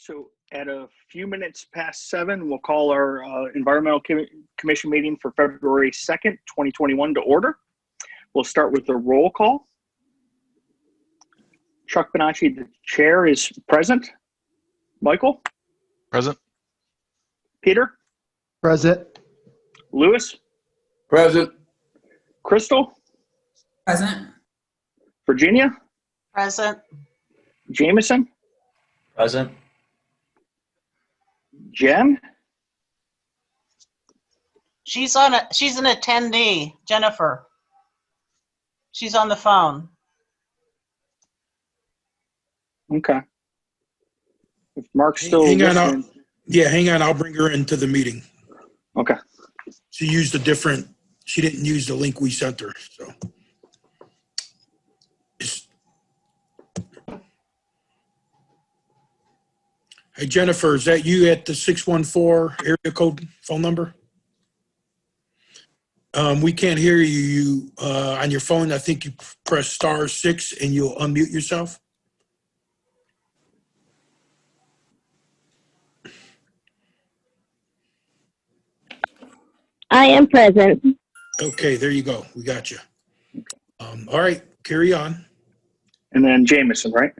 So at a few minutes past 7, we'll call our Environmental Commission meeting for February 2nd, 2021 to order. We'll start with the roll call. Chuck Bonacci, the chair, is present. Michael? Present. Peter? Present. Lewis? Present. Crystal? Present. Virginia? Present. Jameson? Present. Jen? She's an attendee, Jennifer. She's on the phone. Okay. If Mark's still Hang on, listening. hang on. I'll bring her into the meeting. Okay. She didn't use the link we sent her, so. Hey, Jennifer, is that you at the 614 area code phone number? We can't hear you on your phone. I think you press *6 and you'll unmute yourself. I am present. Okay, there you go. We got you. All right, carry on. And then Jameson, right?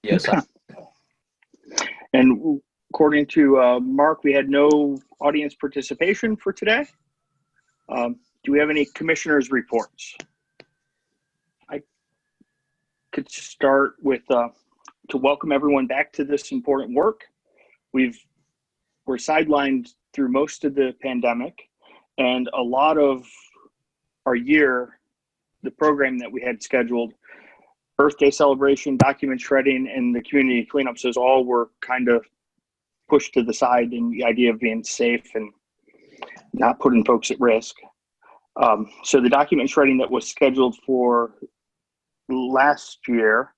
Yes. Okay. And according to Mark, we had no audience participation for today. Do we have any commissioners' reports? I could start with to welcome everyone back to this important work. We're sidelined through most of the pandemic, and a lot of our year, the program that we had scheduled, Earth Day celebration, document shredding, and the community cleanups, those all were kind of pushed to the side in the idea of being safe and not putting folks at risk. So the document shredding that was scheduled for last year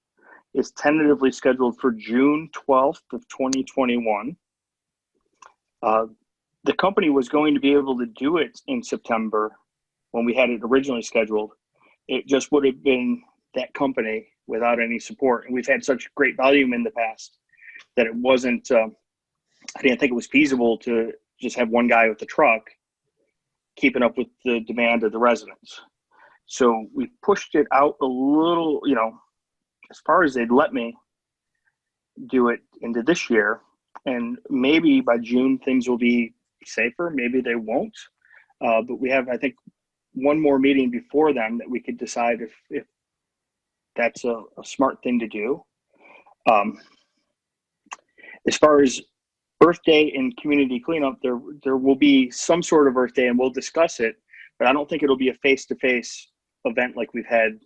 is tentatively scheduled for June 12th of 2021. The company was going to be able to do it in September when we had it originally scheduled. It just would have been that company without any support. And we've had such great volume in the past that it wasn't, I didn't think it was feasible to just have one guy with the truck keeping up with the demand of the residents. So we pushed it out a little, as far as they'd let me do it into this year. And maybe by June, things will be safer. Maybe they won't. But we have, I think, one more meeting before then that we could decide if that's a smart thing to do. As far as Earth Day and community cleanup, there will be some sort of Earth Day, and we'll discuss it, but I don't think it'll be a face-to-face event like we've had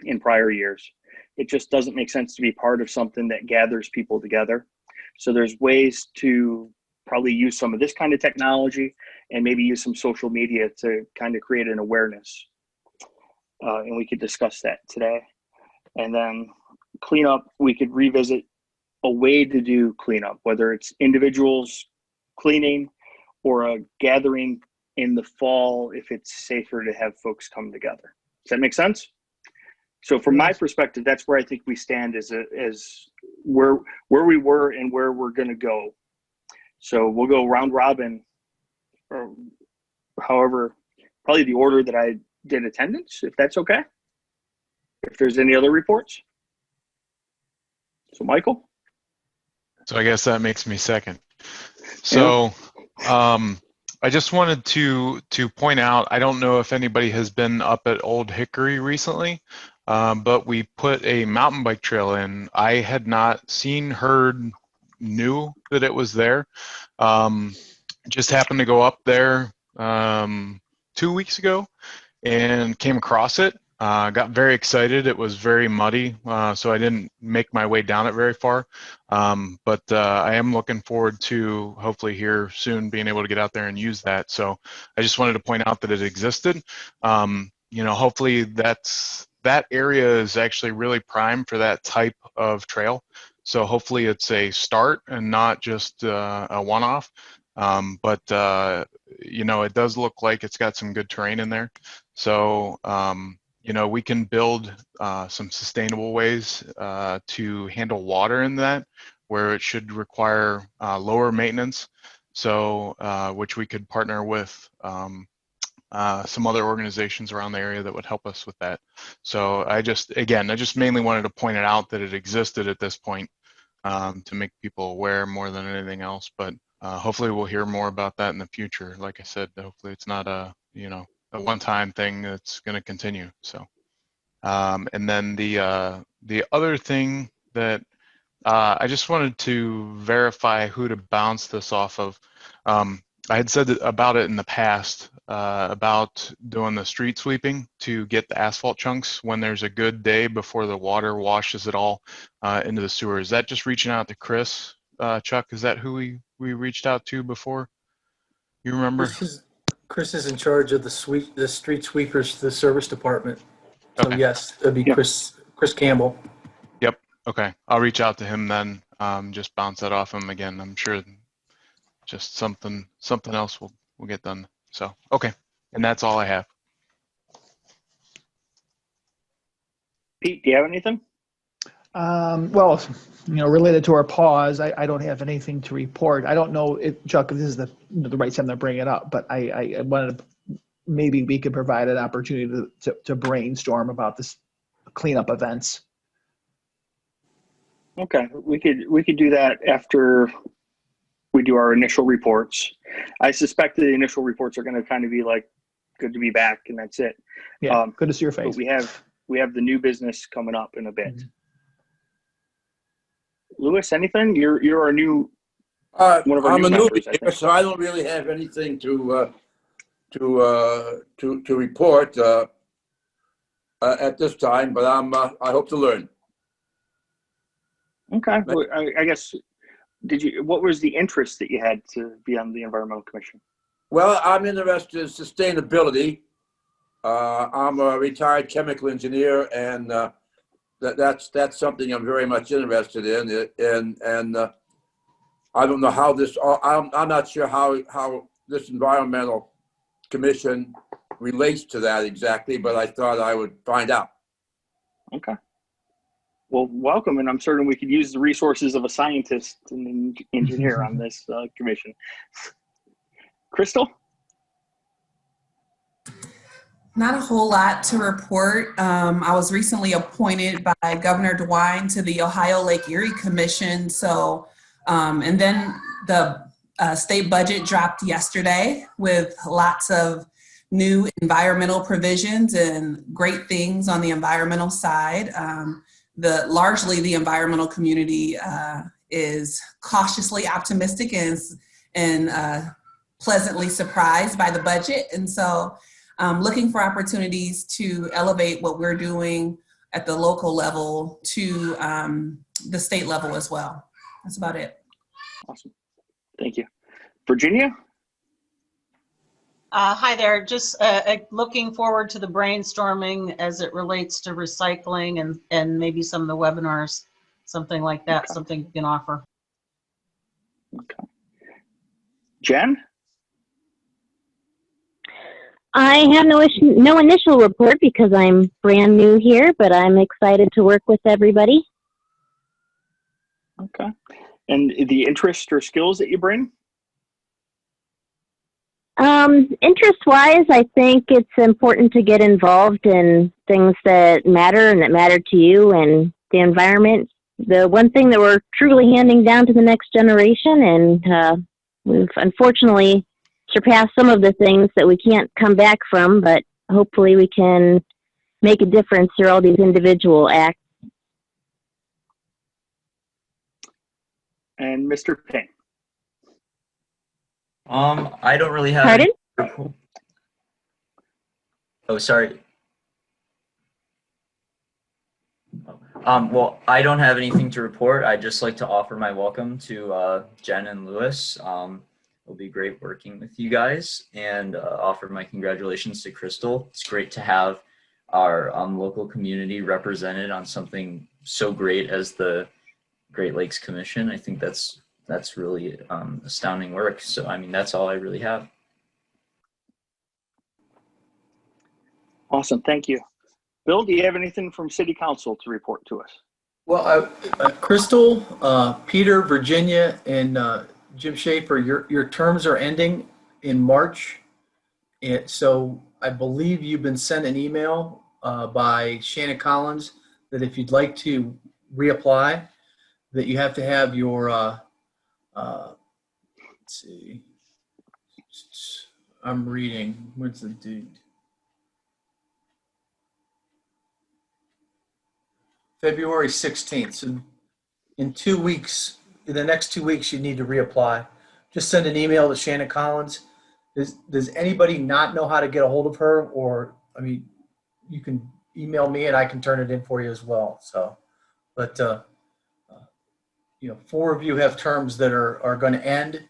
in prior years. It just doesn't make sense to be part of something that gathers people together. So there's ways to probably use some of this kind of technology and maybe use some social media to kind of create an awareness. And we could discuss that today. And then cleanup, we could revisit a way to do cleanup, whether it's individuals cleaning or a gathering in the fall if it's safer to have folks come together. Does that make sense? So from my perspective, that's where I think we stand as where we were and where we're going to go. So we'll go round robin, or however, probably the order that I did attendance, if that's okay. If there's any other reports. So Michael? So I guess that makes me second. So I just wanted to point out, I don't know if anybody has been up at Old Hickory recently, but we put a mountain bike trail in. I had not seen, heard, knew that it was there. Just happened to go up there 2 weeks ago and came across it. Got very excited. It was very muddy, so I didn't make my way down it very far. But I am looking forward to hopefully here soon being able to get out there and use that. So I just wanted to point out that it existed. Hopefully that area is actually really prime for that type of trail. So hopefully it's a start and not just a one-off. But it does look like it's got some good terrain in there. So we can build some sustainable ways to handle water in that, where it should require lower maintenance. So, which we could partner with some other organizations around the area that would help us with that. So I just mainly wanted to point it out that it existed at this point to make people aware more than anything else. But hopefully we'll hear more about that in the future. Like I said, hopefully it's not a one-time thing that's going to continue. So, and then the other thing that I just wanted to verify who to bounce this off of. I had said about it in the past about doing the street sweeping to get the asphalt chunks when there's a good day before the water washes it all into the sewer. Is that just reaching out to Chris, Chuck? Is that who we reached out to before? You remember? Chris is in charge of the street sweepers, the service department. So Okay. yes, it'd be Yeah. Chris Campbell. Yep. Okay. I'll reach out to him then. Just bounce that off him again. I'm sure just something else will get done. So, okay. And that's all I have. Pete, do you have anything? Well, related to our pause, I don't have anything to report. I don't know if, Chuck, if this is the right time to bring it up, but I wanted to, maybe we could provide an opportunity to brainstorm about this cleanup events. Okay, we could do that after we do our initial reports. I suspect that the initial reports are going to kind of be like, good to be back, and that's it. Yeah, good to see your face. But we have the new business coming up in a bit. Mhm. Lewis, anything? You're our new one of our I'm new a members, newbie I here, think. so I don't really have anything to report at this time. But I hope to learn. Okay. Well, I guess what was the interest that you had to be on the Environmental Commission? Well, I'm interested in sustainability. I'm a retired chemical engineer, and that's something I'm very much interested in. And I don't know how this. I'm not sure how this environmental commission relates to that exactly, but I thought I would find out. Okay. Well, welcome, and I'm certain we could use the resources of a scientist and an engineer on this commission. Crystal? Not a whole lot to report. I was recently appointed by Governor DeWine to the Ohio Lake Erie Commission. So, and then the state budget dropped yesterday with lots of new environmental provisions and great things on the environmental side. Largely the environmental community is cautiously optimistic and pleasantly surprised by the budget. And so looking for opportunities to elevate what we're doing at the local level to the state level as well. That's about it. Awesome. Thank you. Virginia? Hi there. Just looking forward to the brainstorming as it relates to recycling and maybe some of the webinars, something like that, Okay. something you can offer. Okay. Jen? I have no initial report because I'm brand new here, but I'm excited to work with everybody. Okay. And the interest or skills that you bring? Interest-wise, I think it's important to get involved in things that matter and that matter to you and the environment. The one thing that we're truly handing down to the next generation, and we've unfortunately surpassed some of the things that we can't come back from, but hopefully we can make a difference through all these individual acts. And Mr. Payne? I don't really have. Pardon? Oh, sorry. Well, I don't have anything to report. I'd just like to offer my welcome to Jen and Lewis. It'll be great working with you guys, and offer my congratulations to Crystal. It's great to have our local community represented on something so great as the Great Lakes Commission. I think that's really astounding work. So, I mean, that's all I really have. Awesome. Thank you. Bill, do you have anything from City Council to report to us? Well, Crystal, Peter, Virginia, and Jim Schaefer, your terms are ending in March. And so I believe you've been sent an email by Shannon Collins that if you'd like to reapply, that you have to have your, let's see, I'm reading, where's the date? February 16th. So in 2 weeks, in the next 2 weeks, you need to reapply. Just send an email to Shannon Collins. Does anybody not know how to get a hold of her? Or, I mean, you can email me and I can turn it in for you as well. So, but, you know, 4 of you have terms that are going to end,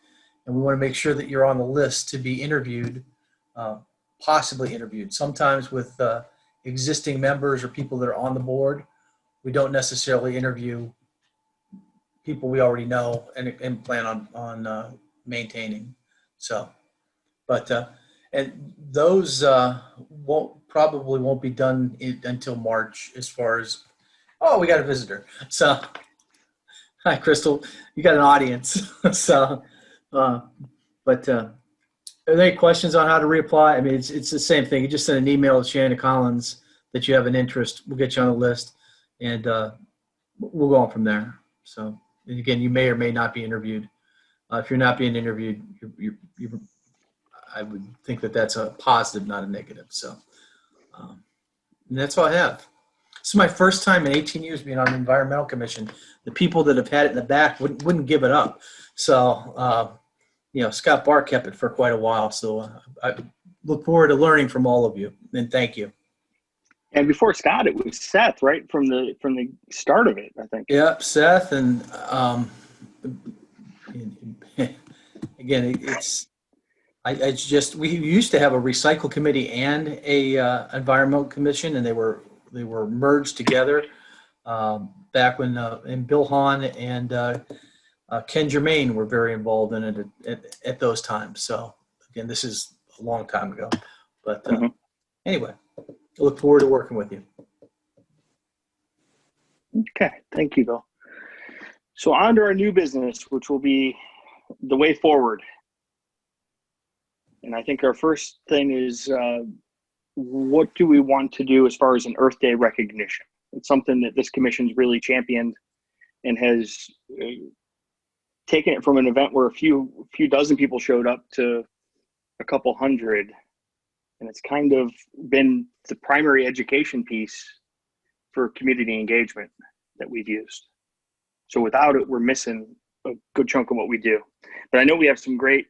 and we want to make sure that you're on the list to be interviewed, possibly interviewed. Sometimes with existing members or people that are on the board, we don't necessarily interview people we already know and plan on maintaining. So, but and those probably won't be done until March. As far as, oh, we got a visitor. So, hi, Crystal. You got an audience. So, but are there any questions on how to reapply? I mean, it's the same thing. You just send an email to Shannon Collins that you have an interest. We'll get you on the list, and we'll go on from there. So, and again, you may or may not be interviewed. If you're not being interviewed, I would think that that's a positive, not a negative. So, and that's all I have. This is my first time in 18 years being on the Environmental Commission. The people that have had it in the back wouldn't give it up. So, you know, Scott Barr kept it for quite a while. So I look forward to learning from all of you. And thank you. And before Scott, it was Seth, right, from the start of it, I think. Yep, Seth, and again, it's just we used to have a recycle committee and a environmental commission, and they were merged together back when and Bill Hahn and Ken Germain were very involved in it at those times. So again, this is a long time ago, but anyway. I look forward to working with you. Okay, thank you, Bill. So on to our new business, which will be the way forward. And I think our first thing is what do we want to do as far as an Earth Day recognition? It's something that this commission's really championed and has taken it from an event where a few dozen people showed up to a couple hundred. And it's kind of been the primary education piece for community engagement that we've used. So without it, we're missing a good chunk of what we do. But I know we have some great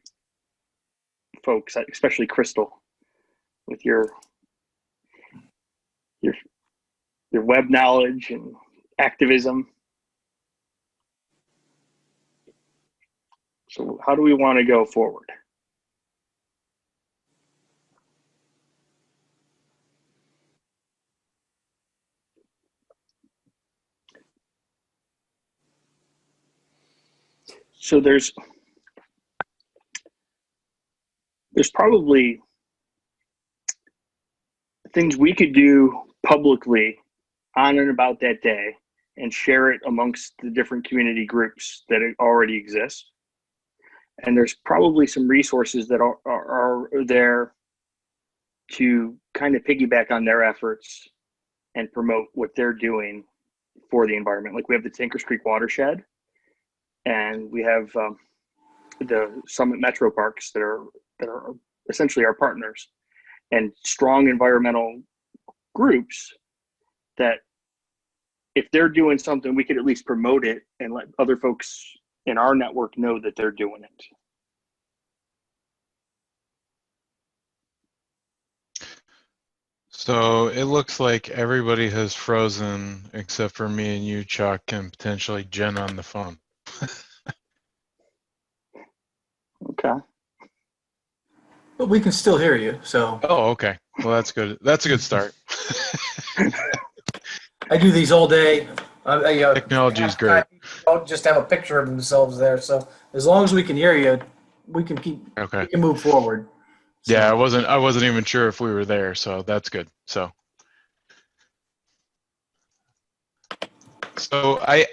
folks, especially Crystal, with your web knowledge and activism. So how do we want to go forward? So there's probably things we could do publicly on and about that day and share it amongst the different community groups that already exist. And there's probably some resources that are there to kind of piggyback on their efforts and promote what they're doing for the environment. Like we have the Tinkers Creek Watershed, and we have the Summit Metro Parks that are essentially our partners, and strong environmental groups that if they're doing something, we could at least promote it and let other folks in our network know that they're doing it. So it looks like everybody has frozen except for me and you, Chuck, and potentially Jen on the phone. Okay. But we can still hear you, so. Oh, okay. Well, that's good. That's a good start. I do these all day. Technology is great. Don't just have a picture of themselves there. So as long as we can hear you, we can keep. Okay. We can move forward. So. Yeah, I wasn't even sure if we were there, so that's good. So. So I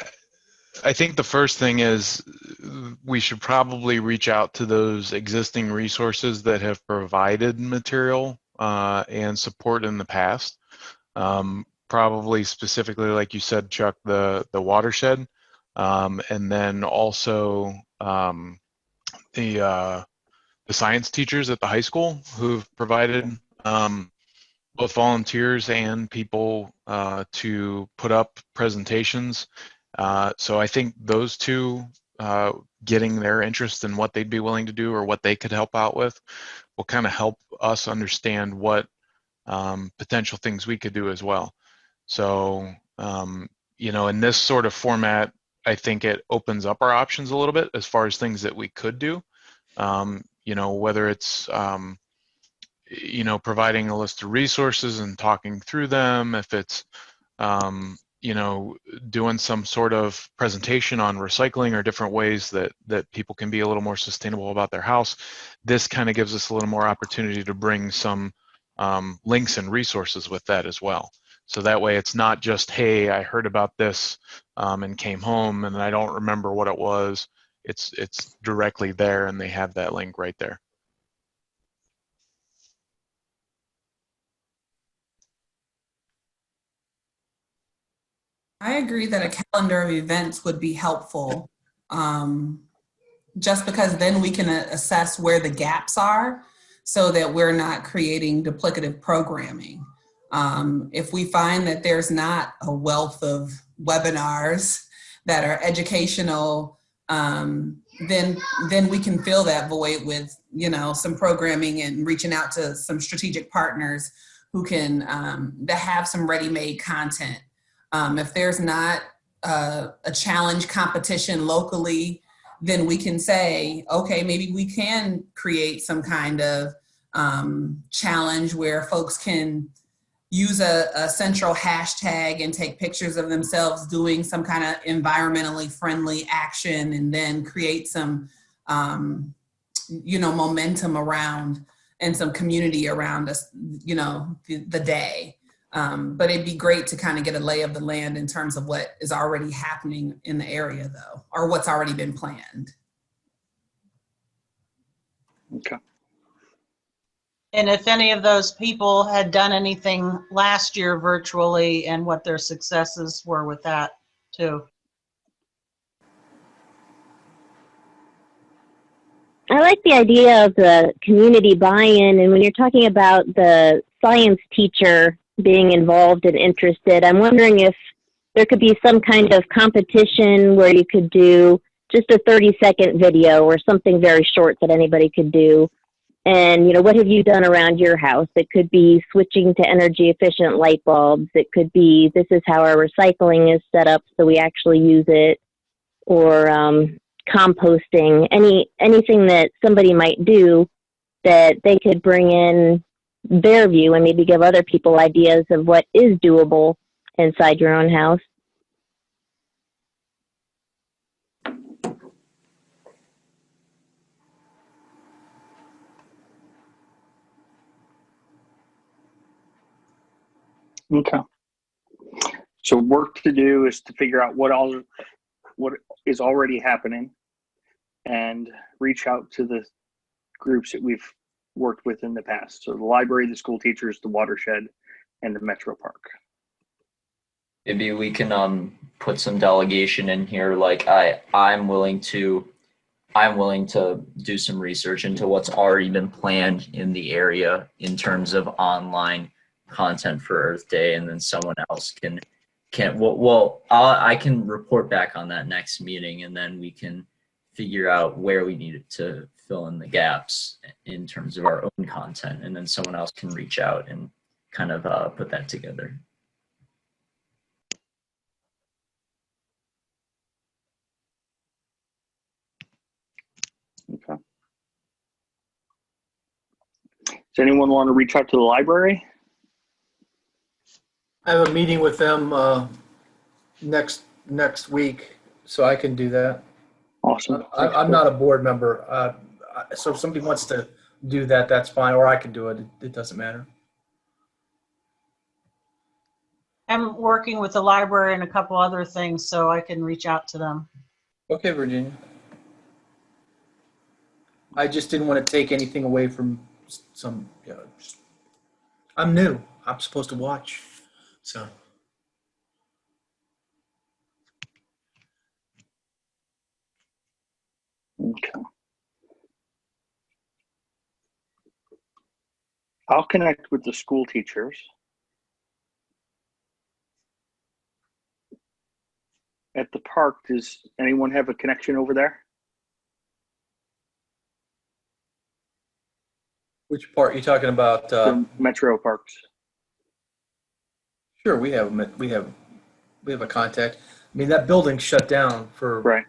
think the first thing is we should probably reach out to those existing resources that have provided material and support in the past. Probably specifically, like you said, Chuck, the watershed, and then also the science teachers at the high school who've provided both volunteers and people to put up presentations. So I think those two, getting their interest in what they'd be willing to do or what they could help out with, will kind of help us understand what potential things we could do as well. So, in this sort of format, I think it opens up our options a little bit as far as things that we could do. Whether it's providing a list of resources and talking through them, if it's doing some sort of presentation on recycling or different ways that people can be a little more sustainable about their house. This kind of gives us a little more opportunity to bring some links and resources with that as well. So that way it's not just, hey, I heard about this and came home and I don't remember what it was. It's directly there and they have that link right there. I agree that a calendar of events would be helpful, just because then we can assess where the gaps are so that we're not creating duplicative programming. If we find that there's not a wealth of webinars that are educational, then we can fill that void with, some programming and reaching out to some strategic partners who can that have some ready-made content. If there's not a challenge competition locally, then we can say, okay, maybe we can create some kind of challenge where folks can use a central hashtag and take pictures of themselves doing some kind of environmentally friendly action and then create some, momentum around and some community around us, the day. But it'd be great to kind of get a lay of the land in terms of what is already happening in the area, though, or what's already been planned. Okay. And if any of those people had done anything last year virtually and what their successes were with that too. I like the idea of the community buy-in, and when you're talking about the science teacher being involved and interested, I'm wondering if there could be some kind of competition where you could do just a 30-second video or something very short that anybody could do. And, what have you done around your house? It could be switching to energy efficient light bulbs. It could be, this is how our recycling is set up so we actually use it, or composting, anything that somebody might do that they could bring in their view and maybe give other people ideas of what is doable inside your own house. Okay. So work to do is to figure out what is already happening and reach out to the groups that we've worked with in the past. So the library, the school teachers, the watershed, and the Metro Park. Maybe we can put some delegation in here. Like I'm willing to do some research into what's already been planned in the area in terms of online content for Earth Day, and then someone else can I can report back on that next meeting, and then we can figure out where we need to fill in the gaps in terms of our own content, and then someone else can reach out and kind of put that together. Okay. Does anyone want to reach out to the library? I have a meeting with them next week, so I can do that. Awesome. I'm not a board member, so if somebody wants to do that, that's fine, or I can do it. It doesn't matter. I'm working with the library and a couple other things, so I can reach out to them. Okay, Virginia. I just didn't want to take anything away from some, I'm new. I'm supposed to watch. So, Okay. I'll connect with the school teachers. At the park, does anyone have a connection over there? which part you talking about? The metro parks. Sure, we have a contact. I mean, that building shut down for Right.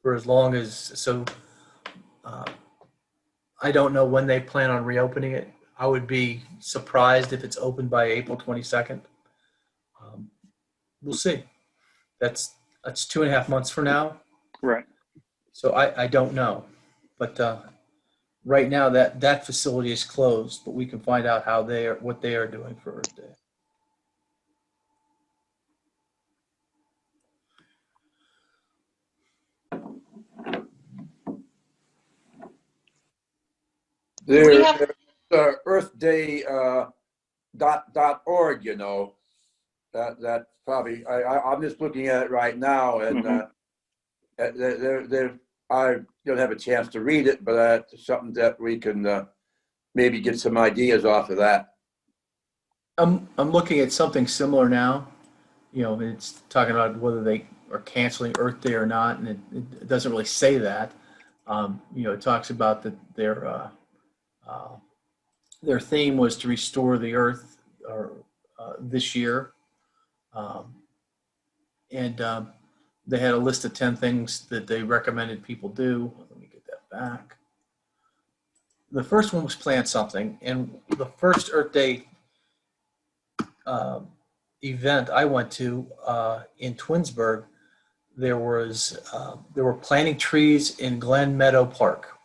as long as so. I don't know when they plan on reopening it. I would be surprised if it's open by April 22nd. We'll see. That's 2.5 months from now. Right. So I don't know, but right now that facility is closed. But we can find out what they are doing for Earth Day. We have- There's earthday.org, that probably, I'm just looking at it right now, and I don't have a chance to read it, but it's something that we can maybe get some ideas off of that. I'm looking at something similar now. It's talking about whether they are canceling Earth Day or not, and it doesn't really say that. It talks about that their theme was to restore the Earth this year, and they had a list of 10 things that they recommended people do. Let me get that back. The first one was plant something, and the first Earth Day event I went to in Twinsburg, there were planting trees in Glen Meadow Park,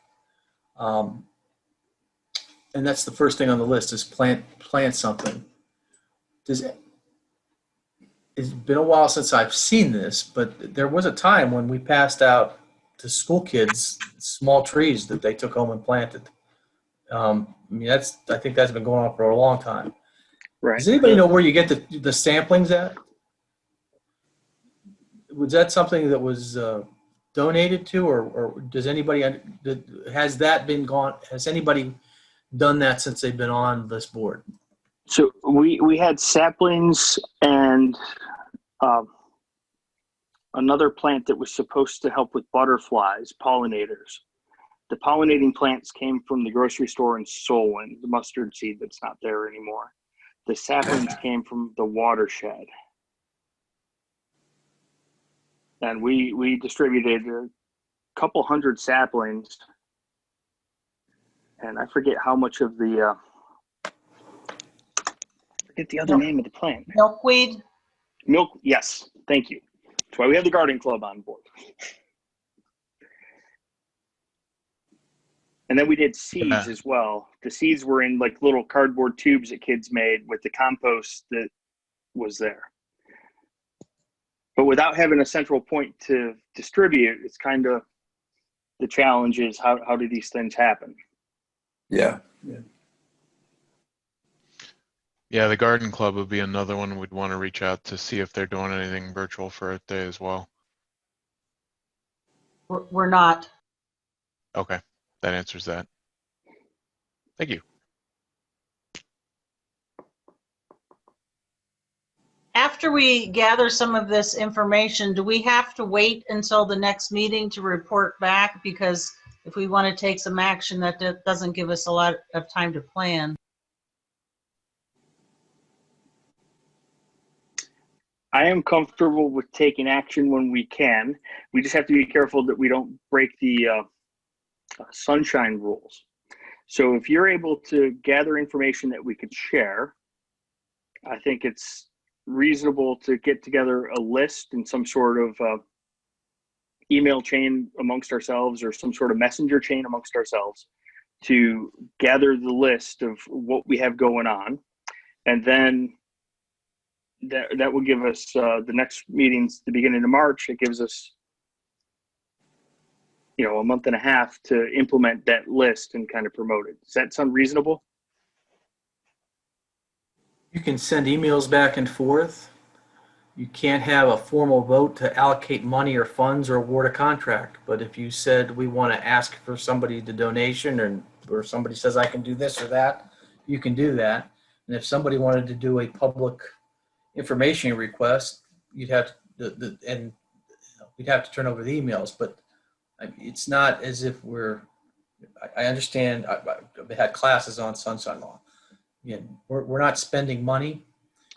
and that's the first thing on the list is plant something. It's been a while since I've seen this, but there was a time when we passed out to school kids small trees that they took home and planted. I think that's been going on for a long time. Right. Does anybody know where you get the samplings at? Was that something that was donated to, or does anybody has anybody done that since they've been on this board? So we had saplings and another plant that was supposed to help with butterflies, pollinators. The pollinating plants came from the grocery store in Solon, the mustard seed that's not there anymore. The saplings came from the watershed. And we distributed a couple hundred saplings. And I forget how much of the, forget the other name of the plant. Milkweed? Yes, thank you. That's why we have the garden club on board. And then we did seeds as well. The seeds were in like little cardboard tubes that kids made with the compost that was there. But without having a central point to distribute, it's kind of the challenge is how do these things happen? Yeah. Yeah, the garden club would be another one we'd want to reach out to see if they're doing anything virtual for Earth Day as well. We're not. Okay, that answers that. Thank you. After we gather some of this information, do we have to wait until the next meeting to report back? Because if we want to take some action, that doesn't give us a lot of time to plan. I am comfortable with taking action when we can. We just have to be careful that we don't break the sunshine rules. So if you're able to gather information that we could share, I think it's reasonable to get together a list and some sort of email chain amongst ourselves or some sort of messenger chain amongst ourselves to gather the list of what we have going on. And then that will give us the next meetings the beginning of March. It gives us, a month and a half to implement that list and kind of promote it. Does that sound reasonable? You can send emails back and forth. You can't have a formal vote to allocate money or funds or award a contract. But if you said we want to ask for somebody to donation, or somebody says I can do this or that, you can do that. And if somebody wanted to do a public information request, you'd have to, we'd have to turn over the emails. But it's not as if I understand. I've had classes on sunshine law. Again, we're not spending money.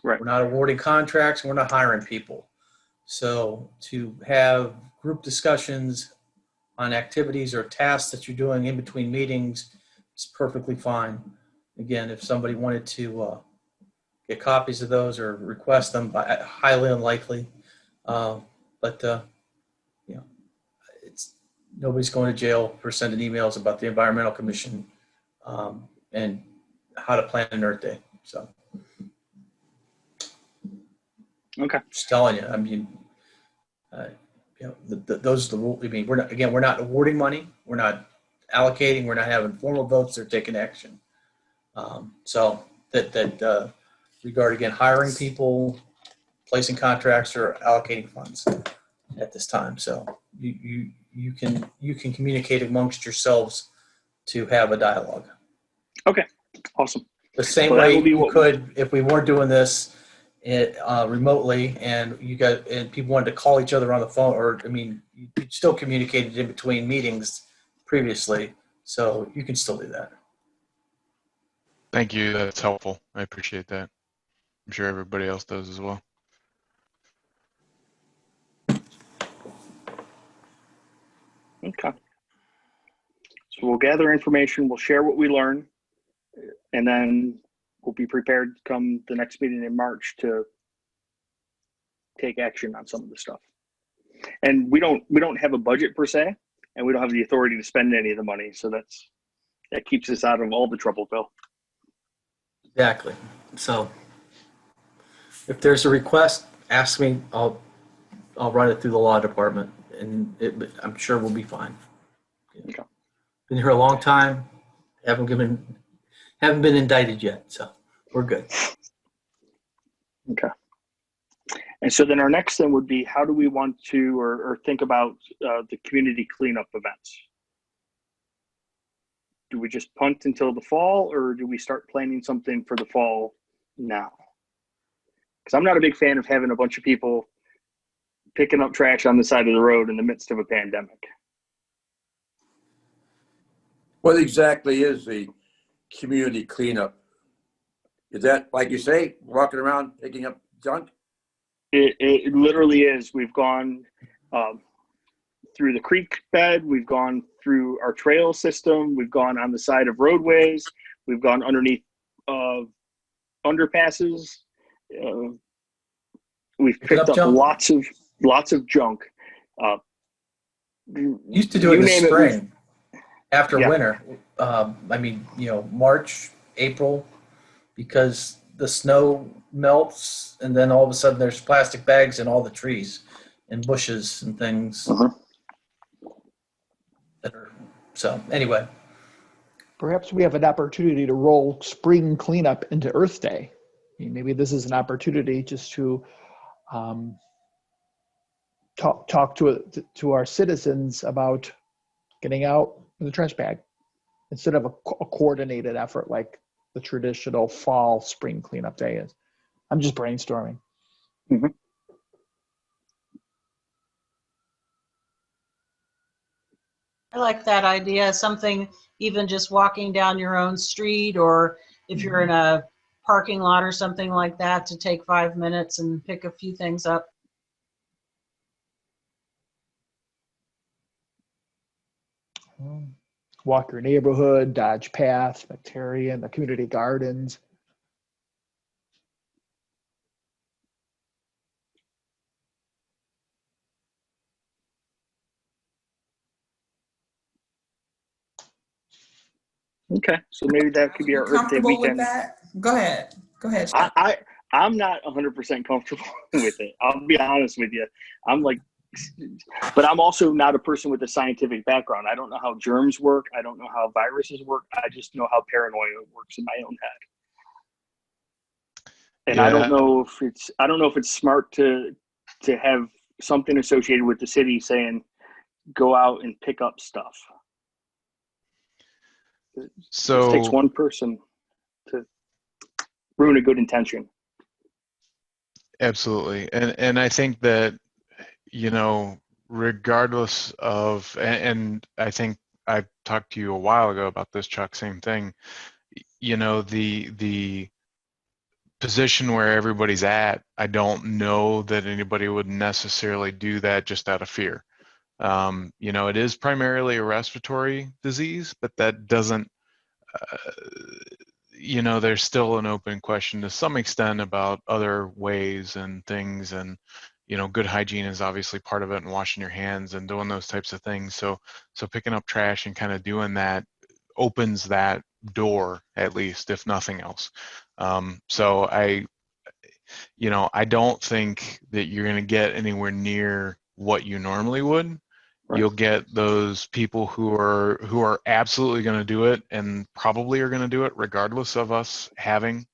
Right. We're not awarding contracts. We're not hiring people. So to have group discussions on activities or tasks that you're doing in between meetings is perfectly fine. Again, if somebody wanted to get copies of those or request them, highly unlikely. It's nobody's going to jail for sending emails about the Environmental Commission and how to plan an Earth Day. So. Okay. Just telling you. I mean, those are the rules. I mean, we're not awarding money. We're not allocating. We're not having formal votes or taking action. So that regard again hiring people, placing contracts, or allocating funds at this time. So you can communicate amongst yourselves to have a dialogue. Okay. Awesome. The same way you could if we weren't doing this remotely, and people wanted to call each other on the phone, or you still communicated in between meetings previously, so you can still do that. Thank you. That's helpful. I appreciate that. I'm sure everybody else does as well. Okay. So we'll gather information. We'll share what we learn, and then we'll be prepared to come the next meeting in March to take action on some of the stuff. And we don't have a budget per se, and we don't have the authority to spend any of the money. So that keeps us out of all the trouble, Bill. Exactly. So if there's a request, ask me. I'll run it through the law department, and I'm sure we'll be fine. Okay. Been here a long time. Haven't been indicted yet, so we're good. Okay. And so then our next thing would be, how do we want to or think about the community cleanup events? Do we just punt until the fall, or do we start planning something for the fall now? Because I'm not a big fan of having a bunch of people picking up trash on the side of the road in the midst of a pandemic. What exactly is the community cleanup? Is that, like you say, walking around picking up junk? It literally is. We've gone through the creek bed. We've gone through our trail system. We've gone on the side of roadways. We've gone underneath underpasses. We've picked up lots of junk. Used to do it in the spring after winter. March, April, because the snow melts, and then all of a sudden there's plastic bags in all the trees and bushes and things. So anyway. Perhaps we have an opportunity to roll spring cleanup into Earth Day. Maybe this is an opportunity just to talk to our citizens about getting out with a trash bag instead of a coordinated effort like the traditional fall spring cleanup day is. I'm just brainstorming. Mm-hmm. I like that idea. Something even just walking down your own street, or if you're in a parking lot or something like that, to take 5 minutes and pick a few things up. Walk your neighborhood, Dodge Path, Nectarian, the community gardens. Okay, so maybe that could be our Earth Day Comfortable with weekend. that? Go ahead. Go ahead. I I'm not 100% comfortable with it. I'll be honest with you. I'm like, but I'm also not a person with a scientific background. I don't know how germs work. I don't know how viruses work. I just know how paranoia works in my own head. And Yeah. I don't know if it's smart to have something associated with the city saying, go out and pick up stuff. So it takes one person to ruin a good intention. absolutely. And I think that, you know, regardless of, and I think I talked to you a while ago about this, Chuck, same thing, you know, the position where everybody's at, I don't know that anybody would necessarily do that just out of fear. You know, it is primarily a respiratory disease, but that doesn't, you know, there's still an open question to some extent about other ways and things. And, you know, good hygiene is obviously part of it, and washing your hands and doing those types of things. So picking up trash and kind of doing that opens that door, at least, if nothing else. So you know, I don't think that you're going to get anywhere near what you normally would. Right. You'll get those people who are absolutely going to do it, and probably are going to do it regardless of us having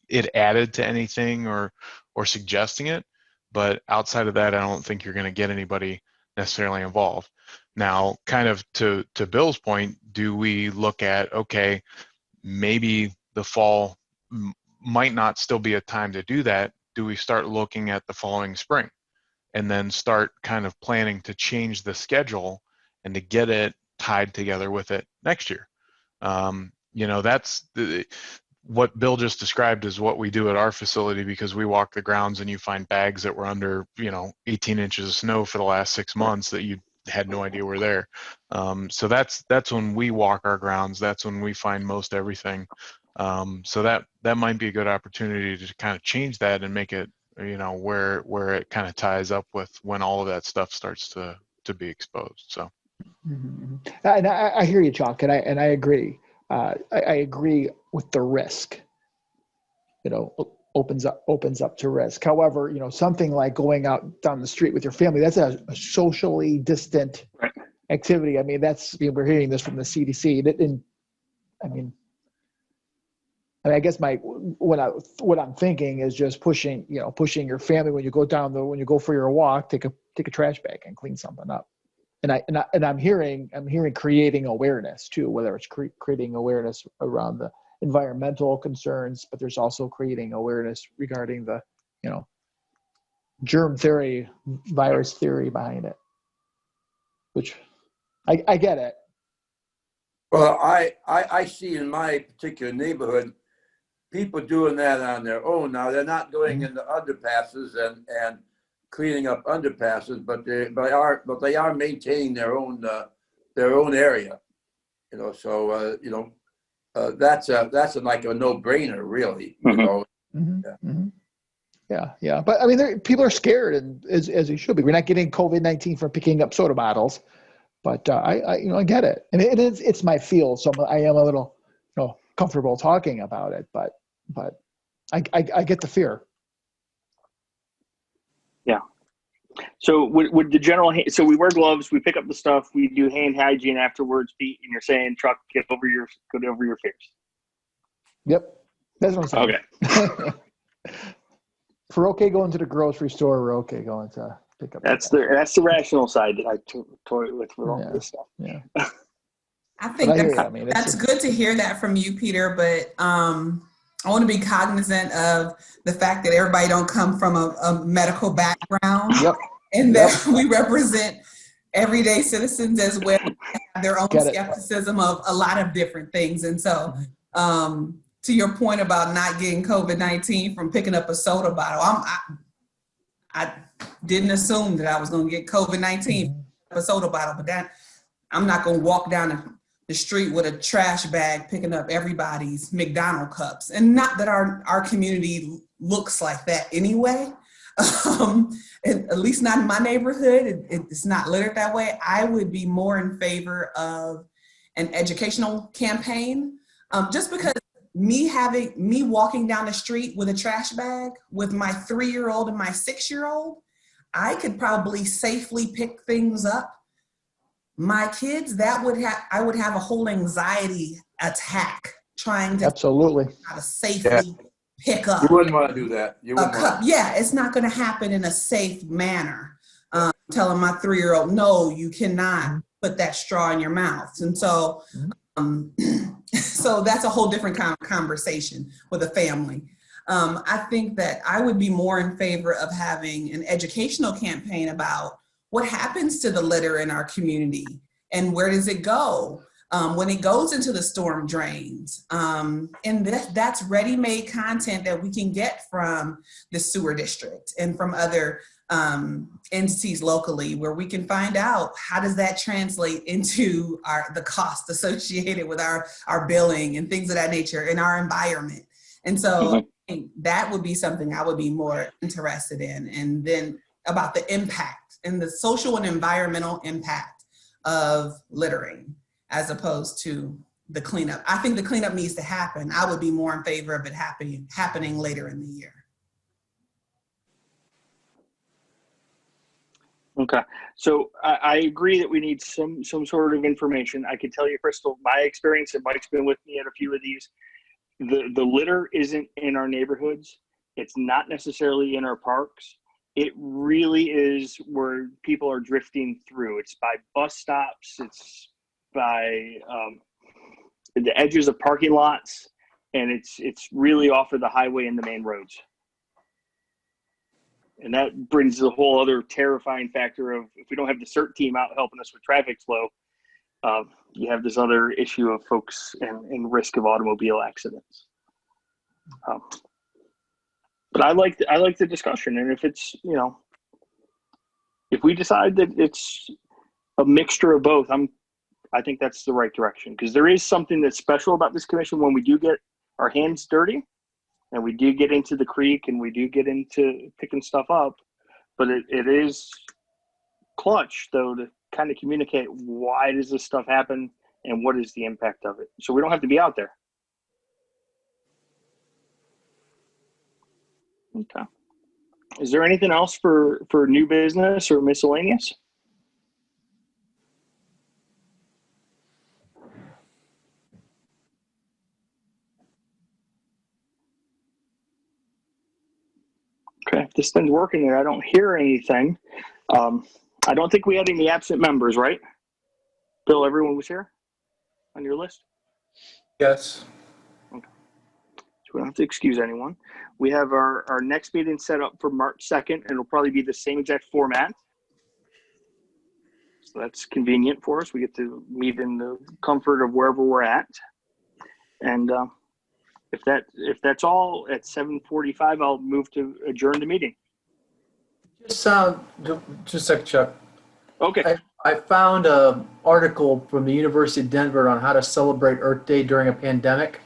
it added to anything or suggesting it. But outside of that, I don't think you're going to get anybody necessarily involved. Now, kind of to Bill's point, do we look at, okay, maybe the fall might not still be a time to do that? Do we start looking at the following spring and then start kind of planning to change the schedule and to get it tied together with it next year? You know, that's what Bill just described is what we do at our facility, because we walk the grounds and you find bags that were under, you know, 18 inches of snow for the last 6 months that you had no idea were there. So that's when we walk our grounds. That's when we find most everything. So that might be a good opportunity to kind of change that and make it, you know, where it kind of ties up with when all of that stuff starts to be exposed. So. Mm-hmm. And I hear you, Chuck, and I agree. I agree with the risk. You know, opens up to risk. However, you know, something like going out down the street with your family, that's a socially distant activity. I mean, we're hearing this from the CDC. I guess what I'm thinking is just pushing your family when you go for your walk, take a trash bag and clean something up. And I'm hearing creating awareness too, whether it's creating awareness around the environmental concerns, but there's also creating awareness regarding the, you know, germ theory, virus theory behind it, which I get it. Well, I see in my particular neighborhood, people doing that on their own. Now, they're not going into underpasses and cleaning up underpasses, but they are maintaining their own area. You know, so you know, that's like a no-brainer, really. You know. Mm-hmm. Yeah. Mm-hmm. Yeah. But I mean, people are scared, and as you should be. We're not getting COVID-19 from picking up soda bottles, but I get it, and it's my field, so I am a little, you know, comfortable talking about it, but I get the fear. Yeah. So would the general, so we wear gloves, we pick up the stuff, we do hand hygiene afterwards, and you're saying, Chuck, get over your fears. Yep. That's what I'm saying. Okay. If we're okay going to the grocery store, we're okay going to pick up. That's the rational side that I toy with all this stuff. Yeah. I think that's good to hear that from you, Peter, but I want to be cognizant of the fact that everybody don't come from a medical background. Yep. And that we represent everyday citizens as well, have their own skepticism of a lot of different things. And so to your point about not getting COVID-19 from picking up a soda bottle, I didn't assume that I was going to get COVID-19 from a soda bottle, but that I'm not going to walk down the street with a trash bag picking up everybody's McDonald's cups. And not that our community looks like that anyway. At least not in my neighborhood. It's not littered that way. I would be more in favor of an educational campaign, just because me walking down the street with a trash bag with my 3-year-old and my 6-year-old, I could probably safely pick things up. My kids, I would have a whole anxiety attack trying to Absolutely. how to safely pick up. You wouldn't want to do that. You wouldn't a want cup. to. Yeah, it's not going to happen in a safe manner. Telling my 3-year-old, no, you cannot put that straw in your mouth. And so, so that's a whole different kind of conversation with a family. I think that I would be more in favor of having an educational campaign about what happens to the litter in our community and where does it go when it goes into the storm drains. And that's ready-made content that we can get from the sewer district and from other entities locally, where we can find out how does that translate into the cost associated with our billing and things of that nature in our environment. And so I think that would be something I would be more interested in. And then about the impact and the social and environmental impact of littering as opposed to the cleanup. I think the cleanup needs to happen. I would be more in favor of it happening later in the year. Okay, so I agree that we need some sort of information. I can tell you, Crystal, my experience, and Mike's been with me at a few of these, the litter isn't in our neighborhoods. It's not necessarily in our parks. It really is where people are drifting through. It's by bus stops. It's by the edges of parking lots, and it's really off of the highway and the main roads. And that brings the whole other terrifying factor of, if we don't have the CERT team out helping us with traffic flow, you have this other issue of folks and risk of automobile accidents. But I like the discussion, and if it's, if we decide that it's a mixture of both, I think that's the right direction, because there is something that's special about this commission when we do get our hands dirty. And we do get into the creek and we do get into picking stuff up, but it is clutch, though, to kind of communicate why does this stuff happen and what is the impact of it. So we don't have to be out there. Okay. Is there anything else for new business or miscellaneous? Okay, if this thing's working there, I don't hear anything. I don't think we had any absent members, right? Bill, everyone was here on your list? Yes. Okay. So we don't have to excuse anyone. We have our next meeting set up for March 2nd, and it'll probably be the same exact format. So that's convenient for us. We get to meet in the comfort of wherever we're at. And if that's all, at 7:45, I'll move to adjourn the meeting. Just a sec, Chuck. Okay. I found an article from the University of Denver on how to celebrate Earth Day during a pandemic.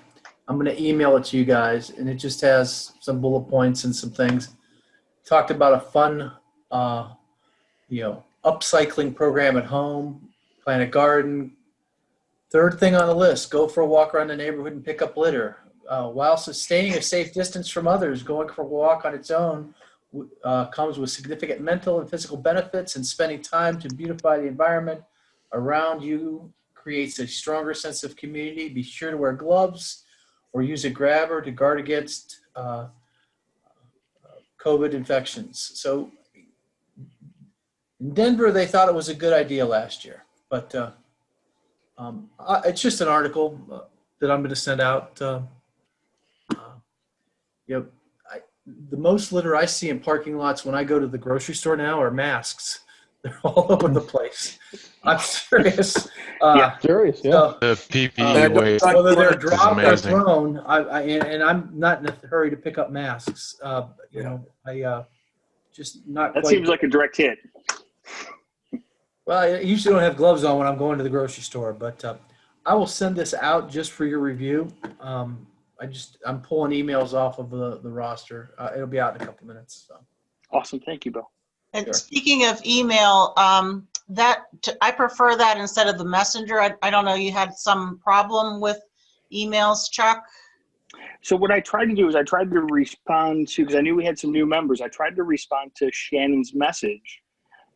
I'm going to email it to you guys, and it just has some bullet points and some things. Talked about a fun, upcycling program at home, plant a garden. Third thing on the list, go for a walk around the neighborhood and pick up litter. While sustaining a safe distance from others, going for a walk on its own comes with significant mental and physical benefits, and spending time to beautify the environment around you creates a stronger sense of community. Be sure to wear gloves or use a grabber to guard against COVID infections. So in Denver, they thought it was a good idea last year, but it's just an article that I'm going to send out. The most litter I see in parking lots when I go to the grocery store now are masks. They're all over the place. I'm serious. Serious, yeah. So, The PPE waste whether they're is dropped or amazing. thrown, and I'm not in a hurry to pick up masks. Just not That quite. seems like a direct hit. Well, I usually don't have gloves on when I'm going to the grocery store, but I will send this out just for your review. I'm pulling emails off of the roster. It'll be out in a couple minutes. So. Awesome. Thank you, Bill. And Sure. speaking of email, I prefer that instead of the messenger. I don't know, you had some problem with emails, Chuck? So what I tried to do is I tried to respond to, because I knew we had some new members, I tried to respond to Shannon's message.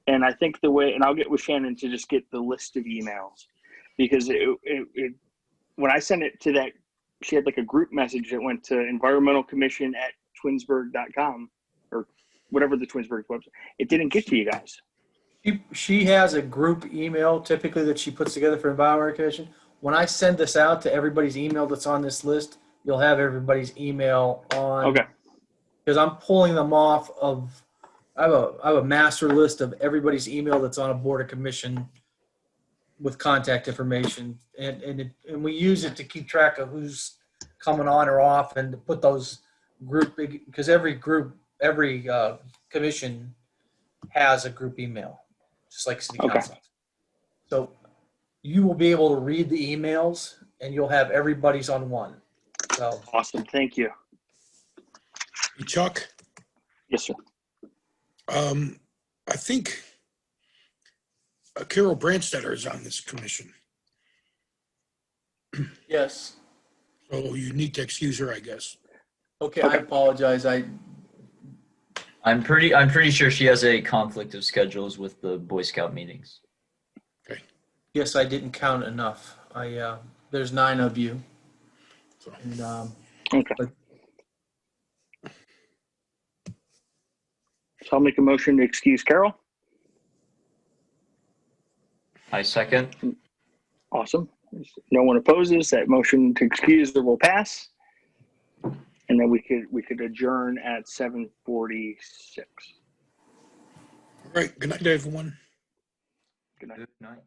And I think the way, and I'll get with Shannon to just get the list of emails, because when I sent it to that, she had like a group message that went to environmentalcommission@twinsburg.com or whatever the Twinsburg website. It didn't get to you guys. She has a group email typically that she puts together for Environmental Commission. When I send this out to everybody's email that's on this list, you'll have everybody's email on. Okay. Because I'm pulling them off of, I have a master list of everybody's email that's on a board of commission with contact information, and we use it to keep track of who's coming on or off, and to put those group, because every commission has a group email, just like city council. Okay. So you will be able to read the emails, and you'll have everybody's on one. So Awesome. Thank you. Hey, Chuck, Yes, sir. I think Carol Brandstetter is on this commission, yes. so you need to excuse her, I guess. Okay, I apologize. I'm pretty sure she has a conflict of schedules with the Boy Scout meetings. Yes, I didn't count enough. There's 9 of you. And, Okay. but So I'll make a motion to excuse Carol. I second. Awesome. No one opposes. That motion to excuse her will pass. And then we could adjourn at 7:46. All right, good night, everyone. Good night. Good night.